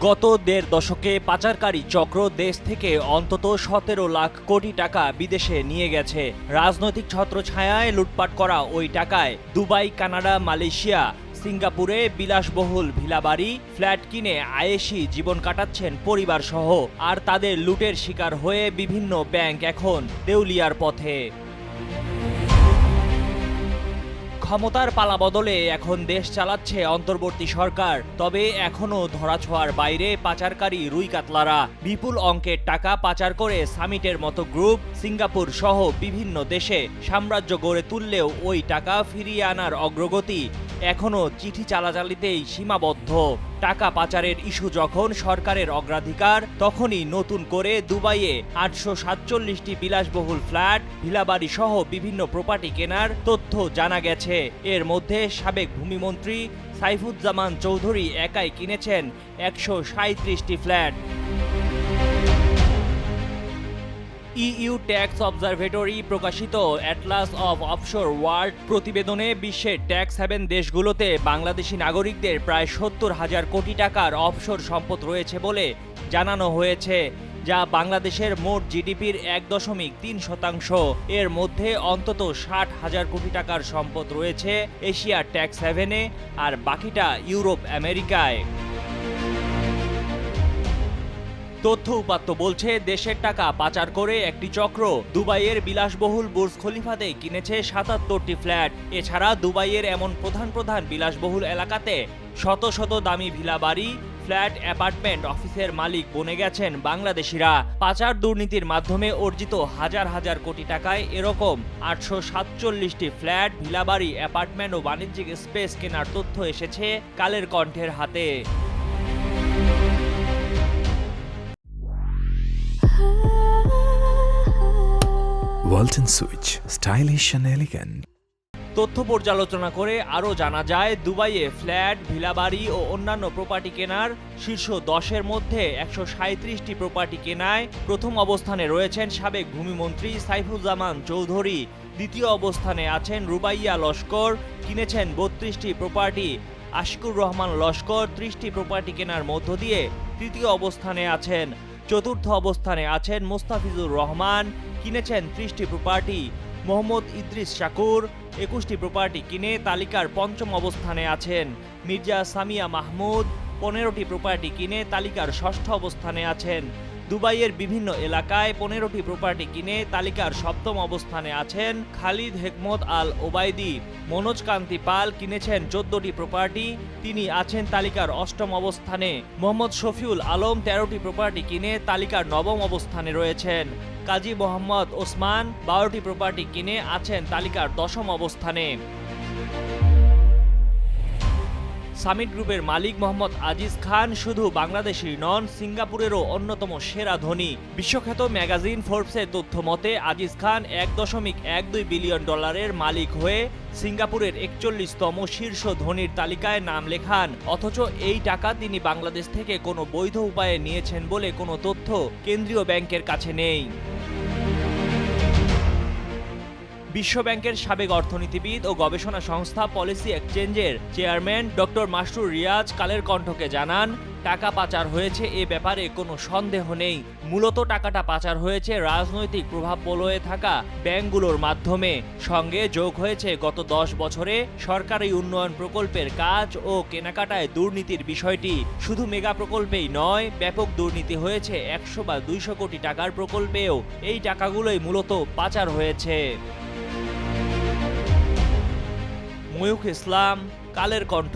গত দেড় দশকে পাচারকারী চক্র দেশ থেকে অন্তত 17 লাখ কোটি টাকা বিদেশে নিয়ে গেছে। রাজনৈতিক ছত্রছায়ায় লুটপাট করা ওই টাকায় দুবাই, কানাডা, মালয়েশিয়া, সিঙ্গাপুরে বিলাসবহুল ভিলাবাড়ি, ফ্ল্যাট কিনে আয়েশি জীবন কাটাচ্ছেন পরিবারসহ। আর তাদের লুটের শিকার হয়ে বিভিন্ন ব্যাংক এখন দেউলিয়ার পথে। ক্ষমতার পালাবদলে এখন দেশ চালাচ্ছে অন্তর্বর্তী সরকার। তবে এখনও ধরাছোঁয়ার বাইরে পাচারকারী রুই কাতলারা। বিপুল অঙ্কের টাকা পাচার করে সামিটের মতো গ্রুপ সিঙ্গাপুর সহ বিভিন্ন দেশে সাম্রাজ্য গড়ে তুললেও ওই টাকা ফিরিয়ে আনার অগ্রগতি এখনও চিঠি চালাচালিতেই সীমাবদ্ধ। টাকা পাচারের ইস্যু যখন সরকারের অগ্রাধিকার, তখনই নতুন করে দুবাইয়ে 847টি বিলাসবহুল ফ্ল্যাট, ভিলাবাড়ি সহ বিভিন্ন প্রপার্টি কেনার তথ্য জানা গেছে। এর মধ্যে সাবেক ভূমিমন্ত্রী সাইফুজ্জামান চৌধুরী একাই কিনেছেন 137টি ফ্ল্যাট। ইইউ ট্যাক্স অবজারভেটরি প্রকাশিত অ্যাটলাস অফ অফশোর ওয়ার্ল্ড প্রতিবেদনে বিশ্বের ট্যাক্স হ্যাভেন দেশগুলোতে বাংলাদেশি নাগরিকদের প্রায় 70,000 কোটি টাকার অফশোর সম্পদ রয়েছে বলে জানানো হয়েছে, যা বাংলাদেশের মোট জিডিপির 1.3%। এর মধ্যে অন্তত 60,000 কোটি টাকার সম্পদ রয়েছে এশিয়ার ট্যাক্স হ্যাভেনে, আর বাকিটা ইউরোপ, আমেরিকায়। তথ্য উপাত্ত বলছে, দেশের টাকা পাচার করে একটি চক্র দুবাইয়ের বিলাসবহুল বুর্জ খলিফাতে কিনেছে 77টি ফ্ল্যাট। এছাড়া দুবাইয়ের এমন প্রধান প্রধান বিলাসবহুল এলাকাতে শত শত দামি ভিলা বাড়ি, ফ্ল্যাট, অ্যাপার্টমেন্ট, অফিসের মালিক বনে গেছেন বাংলাদেশিরা। পাচার দুর্নীতির মাধ্যমে অর্জিত হাজার হাজার কোটি টাকায় এরকম 847টি ফ্ল্যাট, ভিলাবাড়ি, অ্যাপার্টমেন্ট ও বাণিজ্যিক স্পেস কেনার তথ্য এসেছে কালের কণ্ঠের হাতে। Walton switch, stylish and elegant। তথ্য পর্যালোচনা করে আরও জানা যায়, দুবাইয়ে ফ্ল্যাট, ভিলাবাড়ি ও অন্যান্য প্রপার্টি কেনার শীর্ষ 10-এর মধ্যে 137টি প্রপার্টি কেনায় প্রথম অবস্থানে রয়েছেন সাবেক ভূমিমন্ত্রী সাইফুজ্জামান চৌধুরী। দ্বিতীয় অবস্থানে আছেন রুবাইয়া লস্কর, কিনেছেন 32টি প্রপার্টি। আশিকুর রহমান লস্কর 30টি প্রপার্টি কেনার মধ্য দিয়ে তৃতীয় অবস্থানে আছেন। চতুর্থ অবস্থানে আছেন মোস্তাফিজুর রহমান, কিনেছেন 30টি প্রপার্টি। মোহাম্মদ ইদ্রিস শাকুর 21টি প্রপার্টি কিনে তালিকার পঞ্চম অবস্থানে আছেন। মির্জা সামিয়া মাহমুদ 15টি প্রপার্টি কিনে তালিকার ষষ্ঠ অবস্থানে আছেন। দুবাইয়ের বিভিন্ন এলাকায় 15টি প্রপার্টি কিনে তালিকার সপ্তম অবস্থানে আছেন খালিদ হেকমত আল ওবায়দি। মনোজ কান্তি পাল কিনেছেন 14টি প্রপার্টি, তিনি আছেন তালিকার অষ্টম অবস্থানে। মোহাম্মদ শফিউল আলম 13টি প্রপার্টি কিনে তালিকার নবম অবস্থানে রয়েছেন। কাজী মোহাম্মদ ওসমান 12টি প্রপার্টি কিনে আছেন তালিকার দশম অবস্থানে। সামিট গ্রুপের মালিক মোহাম্মদ আজিজ খান শুধু বাংলাদেশি নন, সিঙ্গাপুরেরও অন্যতম সেরা ধনী। বিশ্বখ্যাত ম্যাগাজিন ফোর্বসের তথ্য মতে আজিজ খান $1.12 বিলিয়ন মালিক হয়ে সিঙ্গাপুরের 41তম শীর্ষ ধনীর তালিকায় নাম লেখান। অথচ এই টাকা তিনি বাংলাদেশ থেকে কোনো বৈধ উপায়ে নিয়েছেন বলে কোনো তথ্য কেন্দ্রীয় ব্যাংকের কাছে নেই। বিশ্বব্যাংকের সাবেক অর্থনীতিবিদ ও গবেষণা সংস্থা পলিসি এক্সচেঞ্জের চেয়ারম্যান ডক্টর মাসরুর রিয়াজ কালের কণ্ঠকে জানান, টাকা পাচার হয়েছে এ ব্যাপারে কোনো সন্দেহ নেই। মূলত টাকাটা পাচার হয়েছে রাজনৈতিক প্রভাব বলয়ে থাকা ব্যাংকগুলোর মাধ্যমে। সঙ্গে যোগ হয়েছে গত 10 বছরে সরকারি উন্নয়ন প্রকল্পের কাজ ও কেনাকাটায় দুর্নীতির বিষয়টি। শুধু মেগা প্রকল্পেই নয়, ব্যাপক দুর্নীতি হয়েছে 100 বা 200 কোটি টাকার প্রকল্পেও। এই টাকাগুলোই মূলত পাচার হয়েছে। ময়ূখ ইসলাম, কালের কণ্ঠ।